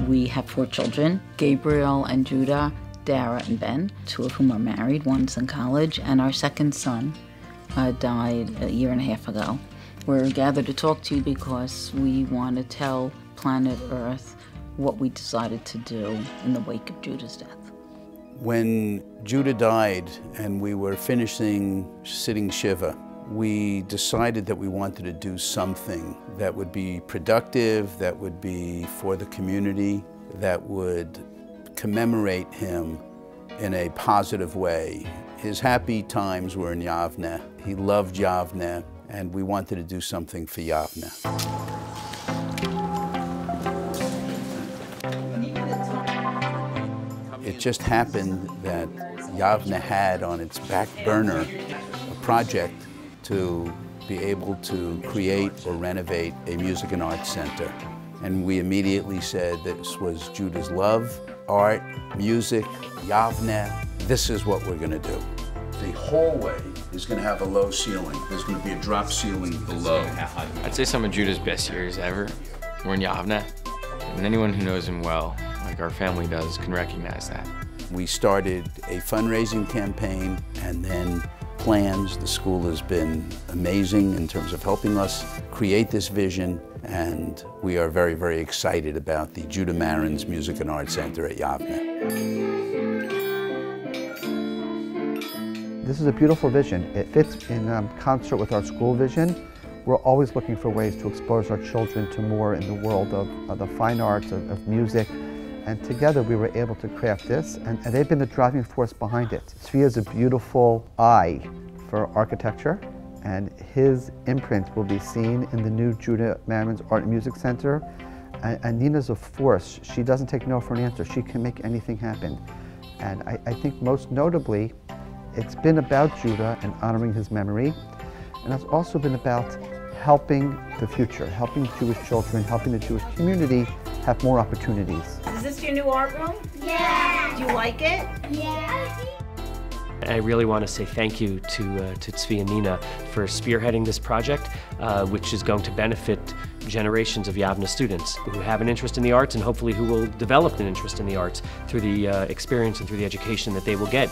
We have 4 children, Gabriel and Judah, Dara and Ben, 2 of whom are married, one's in college, and our second son died a year and a half ago. We're gathered to talk to you because we want to tell planet Earth what we decided to do in the wake of Judah's death. When Judah died and we were finishing sitting Shiva, we decided that we wanted to do something that would be productive, that would be for the community, that would commemorate him in a positive way. His happy times were in Yavne. He loved Yavne, and we wanted to do something for Yavne. It just happened that Yavne had on its back burner a project to be able to create or renovate a music and arts center. And we immediately said this was Judah's love, art, music, Yavne. This is what we're gonna do. The hallway is gonna have a low ceiling. There's gonna be a drop ceiling below. I'd say some of Judah's best years ever were in Yavne. And anyone who knows him well, like our family does, can recognize that. We started a fundraising campaign and then plans. The school has been amazing in terms of helping us create this vision, and we are very, very excited about the Judah Marans Music and Arts Center at Yavne. This is a beautiful vision. It fits in concert with our school vision. We're always looking for ways to expose our children to more in the world of the fine arts, of music. And together we were able to craft this, and they've been the driving force behind it. Tzvi has a beautiful eye for architecture, and his imprint will be seen in the new Judah Marans Art and Music Center. And Nina's a force. She doesn't take no for an answer. She can make anything happen. And I think most notably, it's been about Judah and honoring his memory, and it's also been about helping the future, helping Jewish children, helping the Jewish community have more opportunities. Is this your new art room? Yeah. Do you like it? Yeah. I really want to say thank you to Tzvi and Nina for spearheading this project, which is going to benefit generations of Yavne students who have an interest in the arts and hopefully who will develop an interest in the arts through the experience and through the education that they will get.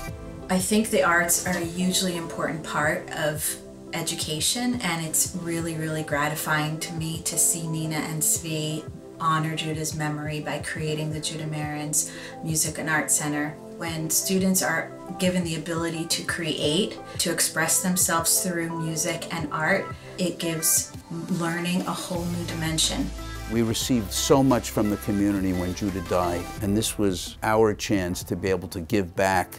I think the arts are a hugely important part of education, and it's really, really gratifying to me to see Nina and Tzvi honor Judah's memory by creating the Judah Marans Music and Arts Center. When students are given the ability to create, to express themselves through music and art, it gives learning a whole new dimension. We received so much from the community when Judah died, and this was our chance to be able to give back.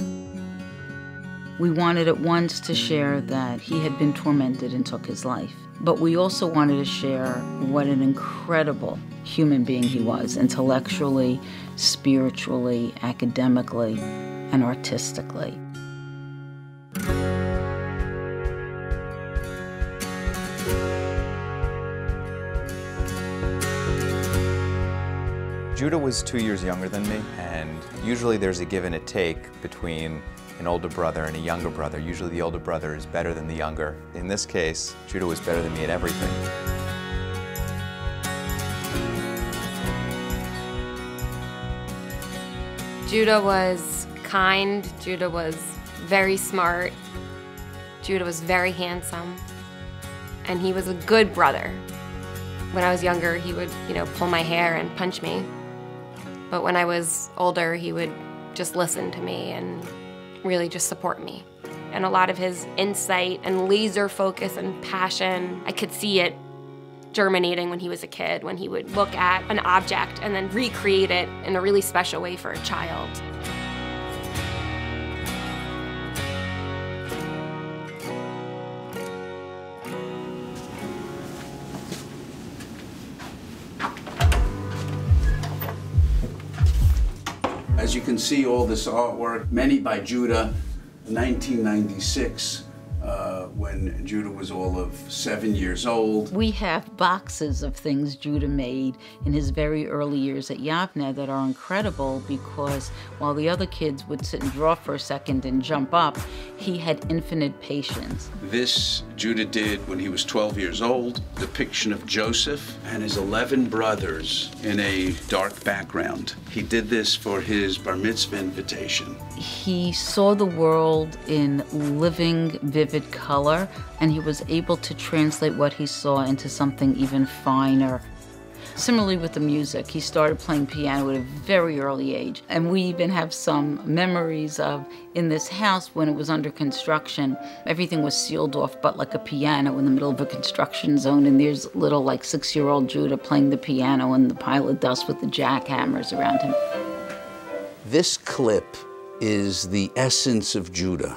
We wanted at once to share that he had been tormented and took his life. But we also wanted to share what an incredible human being he was, intellectually, spiritually, academically, and artistically. Judah was 2 years younger than me, and usually there's a give and a take between an older brother and a younger brother. Usually the older brother is better than the younger. In this case, Judah was better than me at everything. Judah was kind, Judah was very smart, Judah was very handsome, and he was a good brother. When I was younger, he would, pull my hair and punch me. But when I was older, he would just listen to me and really just support me. And a lot of his insight and laser focus and passion, I could see it germinating when he was a kid, when he would look at an object and then recreate it in a really special way for a child. As you can see, all this artwork, many by Judah, 1996, when Judah was all of 7 years old. We have boxes of things Judah made in his very early years at Yavne that are incredible, because while the other kids would sit and draw for a second and jump up, he had infinite patience. This Judah did when he was 12 years old, depiction of Joseph and his 11 brothers in a dark background. He did this for his bar mitzvah invitation. He saw the world in living, vivid color, and he was able to translate what he saw into something even finer. Similarly with the music, he started playing piano at a very early age. And we even have some memories of, in this house when it was under construction, everything was sealed off but like a piano in the middle of a construction zone, and there's little like 6-year-old Judah playing the piano in the pile of dust with the jackhammers around him. This clip is the essence of Judah.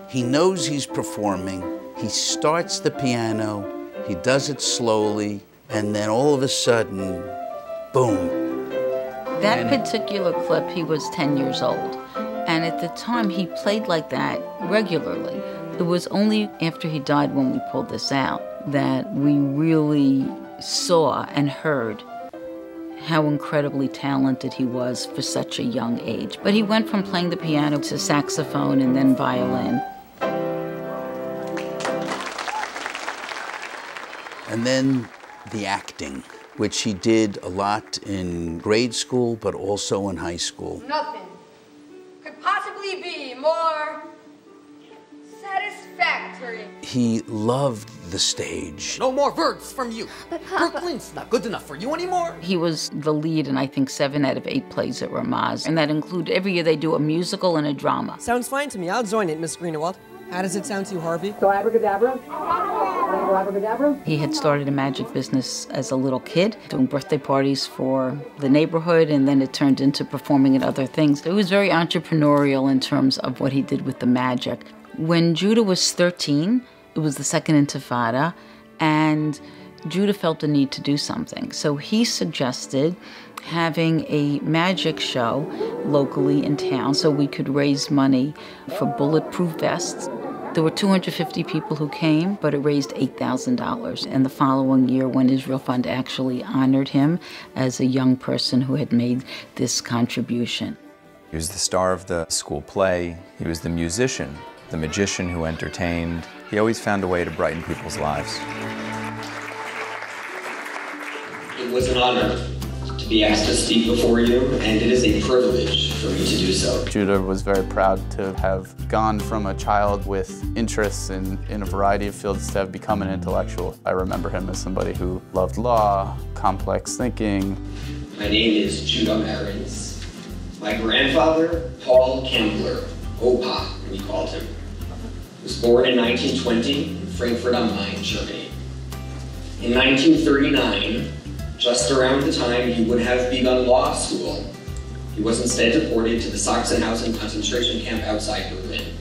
He knows he's performing, he starts the piano, he does it slowly, and then all of a sudden, boom. That particular clip, he was 10 years old. And at the time, he played like that regularly. It was only after he died when we pulled this out that we really saw and heard how incredibly talented he was for such a young age. But he went from playing the piano to saxophone and then violin. And then the acting, which he did a lot in grade school, but also in high school. Nothing could possibly be more satisfactory. He loved the stage. No more words from you. Brooklyn's not good enough for you anymore. He was the lead in, I think, 7 out of 8 plays at Ramaz, and that included every year they do a musical and a drama. Sounds fine to me. I'll join it, Miss Greenewald. How does it sound to you, Harvey? So abracadabra? Abracadabra? He had started a magic business as a little kid, doing birthday parties for the neighborhood, and then it turned into performing at other things. It was very entrepreneurial in terms of what he did with the magic. When Judah was 13, it was the Second Intifada, and Judah felt the need to do something. So he suggested having a magic show locally in town so we could raise money for bulletproof vests. There were 250 people who came, but it raised $8,000. And the following year, when Israel Fund actually honored him as a young person who had made this contribution. He was the star of the school play. He was the musician, the magician who entertained. He always found a way to brighten people's lives. It was an honor to be asked to speak before you, and it is a privilege for me to do so. Judah was very proud to have gone from a child with interests in a variety of fields to have become an intellectual. I remember him as somebody who loved law, complex thinking. My name is Judah Marans. My grandfather, Paul Kembler, Opa, we called him, was born in 1920 in Frankfurt am Main, Germany. In 1939, just around the time he would have begun law school, he was instead deported to the Sachsenhausen concentration camp outside Berlin.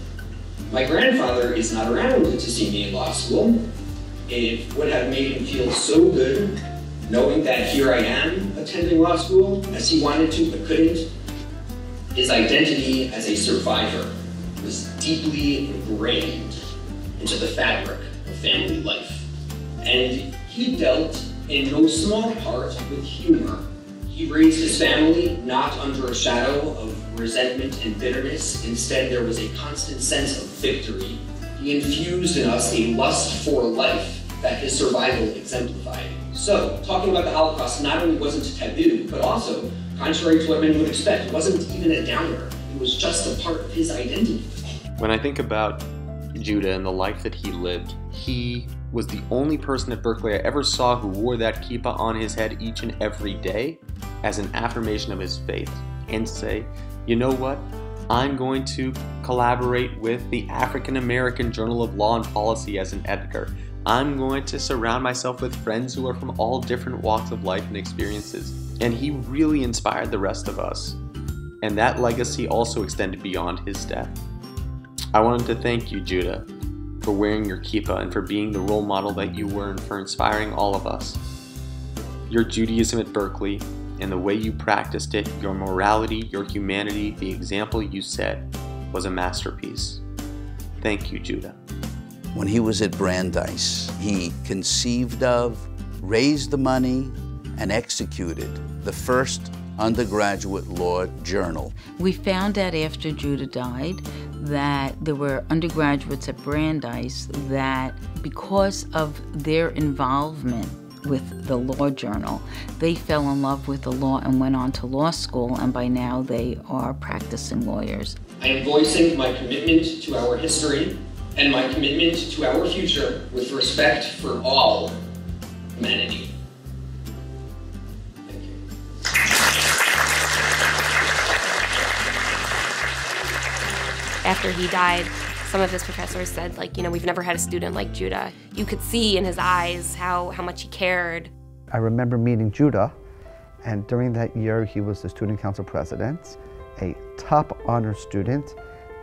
My grandfather is not around to see me in law school. It would have made him feel so good knowing that here I am attending law school as he wanted to but couldn't. His identity as a survivor was deeply ingrained into the fabric of family life. And he dealt in no small part with humor. He raised his family not under a shadow of resentment and bitterness. Instead, there was a constant sense of victory. He infused in us a lust for life that his survival exemplified. So, talking about the Holocaust not only wasn't taboo, but also, contrary to what many would expect, it wasn't even a downer. It was just a part of his identity. When I think about Judah and the life that he lived, he was the only person at Berkeley I ever saw who wore that kippah on his head each and every day as an affirmation of his faith, and say, you know what? I'm going to collaborate with the African American Journal of Law and Policy as an editor. I'm going to surround myself with friends who are from all different walks of life and experiences. And he really inspired the rest of us. And that legacy also extended beyond his death. I wanted to thank you, Judah, for wearing your kippah and for being the role model that you were and for inspiring all of us. Your Judaism at Berkeley and the way you practiced it, your morality, your humanity, the example you set was a masterpiece. Thank you, Judah. when he was at Brandeis. He conceived of, raised the money, and executed the first undergraduate law journal. We found out after Judah died that there were undergraduates at Brandeis that, because of their involvement with the law journal, they fell in love with the law and went on to law school, and by now they are practicing lawyers. I am voicing my commitment to our history and my commitment to our future with respect for all humanity. Thank you. After he died, some of his professors said, like, you know, we've never had a student like Judah. You could see in his eyes how much he cared. I remember meeting Judah, and during that year he was the student council president, a top honor student,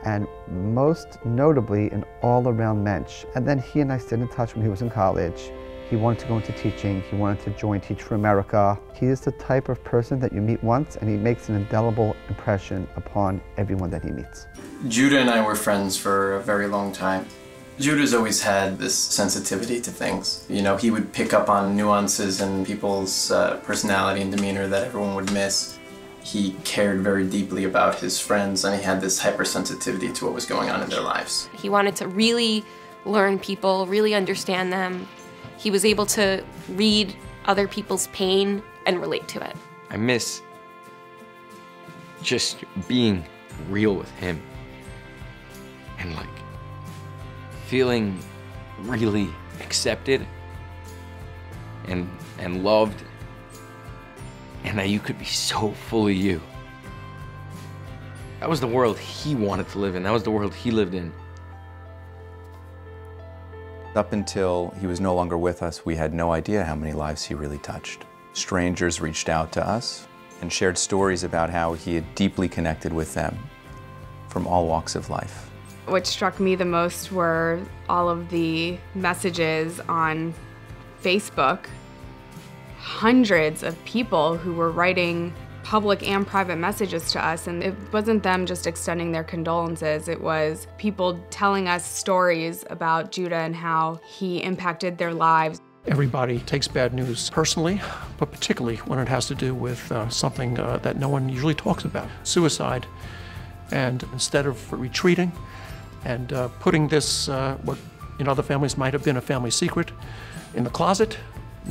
and most notably an all-around mensch. And then he and I stayed in touch when he was in college. He wanted to go into teaching. He wanted to join Teach for America. He is the type of person that you meet once and he makes an indelible impression upon everyone that he meets. Judah and I were friends for a very long time. Judah's always had this sensitivity to things. You know, he would pick up on nuances in people's personality and demeanor that everyone would miss. He cared very deeply about his friends, and he had this hypersensitivity to what was going on in their lives. He wanted to really learn people, really understand them. He was able to read other people's pain and relate to it. I miss just being real with him and like feeling really accepted and loved, and that you could be so fully you. That was the world he wanted to live in. That was the world he lived in. Up until he was no longer with us, we had no idea how many lives he really touched. Strangers reached out to us and shared stories about how he had deeply connected with them from all walks of life. What struck me the most were all of the messages on Facebook. Hundreds of people who were writing public and private messages to us, and it wasn't them just extending their condolences, it was people telling us stories about Judah and how he impacted their lives. Everybody takes bad news personally, but particularly when it has to do with something that no one usually talks about, suicide. And instead of retreating and putting this, what in other families might have been a family secret, in the closet,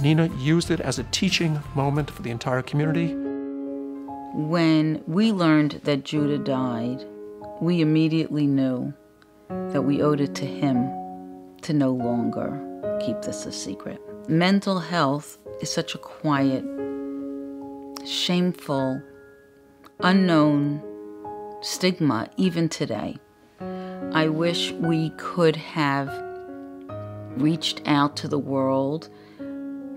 Nina used it as a teaching moment for the entire community. When we learned that Judah died, we immediately knew that we owed it to him to no longer keep this a secret. Mental health is such a quiet, shameful, unknown stigma even today. I wish we could have reached out to the world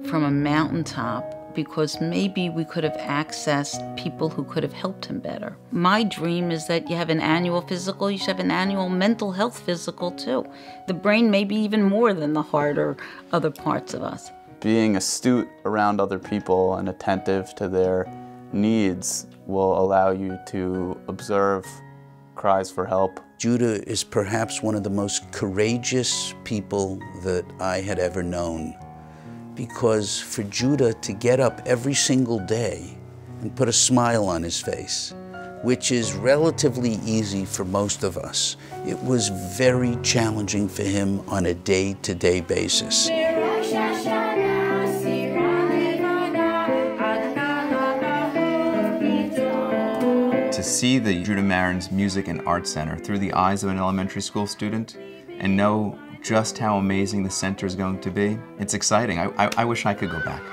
from a mountaintop, because maybe we could have accessed people who could have helped him better. My dream is that you have an annual physical, you should have an annual mental health physical too. The brain may be even more than the heart or other parts of us. Being astute around other people and attentive to their needs will allow you to observe cries for help. Judah is perhaps one of the most courageous people that I had ever known. Because for Judah to get up every single day and put a smile on his face, which is relatively easy for most of us, it was very challenging for him on a day-to-day basis. To see the Judah Marans Music and Art Center through the eyes of an elementary school student and know just how amazing the center is going to be, it's exciting. I wish I could go back.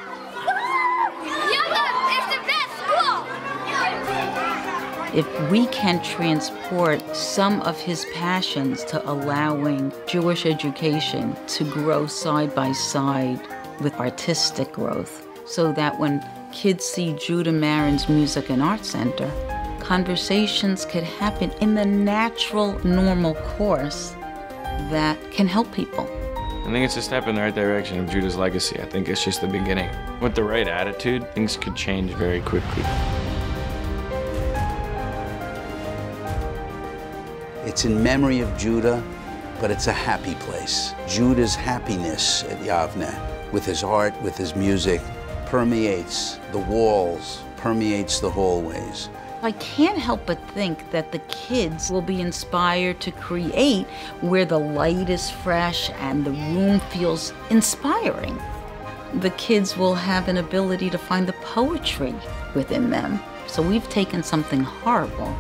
If we can transport some of his passions to allowing Jewish education to grow side by side with artistic growth, so that when kids see Judah Marans Music and Art Center, conversations could happen in the natural, normal course that can help people. I think it's a step in the right direction of Judah's legacy. I think it's just the beginning. With the right attitude, things could change very quickly. It's in memory of Judah but it's a happy place. Judah's happiness at Yavne, with his art, with his music, permeates the walls, permeates the hallways. I can't help but think that the kids will be inspired to create where the light is fresh and the room feels inspiring. The kids will have an ability to find the poetry within them. So we've taken something horrible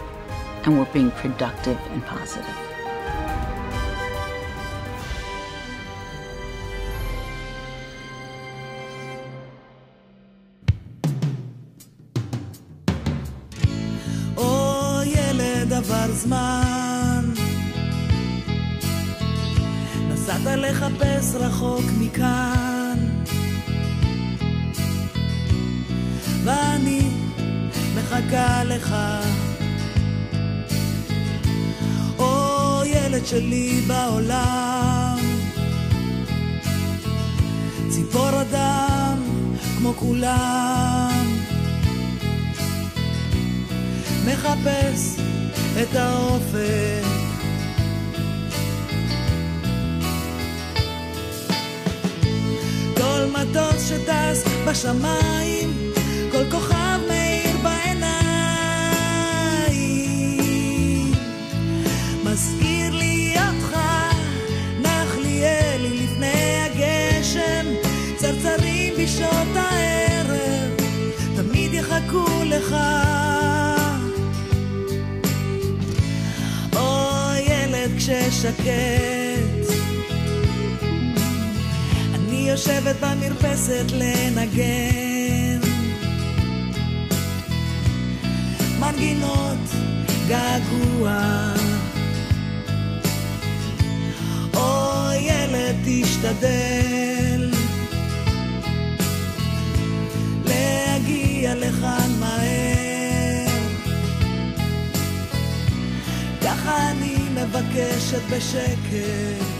and we're being productive and positive. עבר זמן, נסעת לחפש רחוק מכאן, ואני מחכה לך. או ילד שלי בעולם, ציפור אדם כמו כולם, מחפש את האופק. כל מטוס שטס בשמיים, כל כוכב מאיר בעיניים, מזכיר לי אותך, נחליאלי לפני הגשם, צרצרים בשעות הערב, תמיד יחכו לך. כששקט אני יושבת במרפסת לנגן מנגינות געגוע. או ילד תשתדל להגיע לכאן מהר, ככה אני מבקשת בשקט.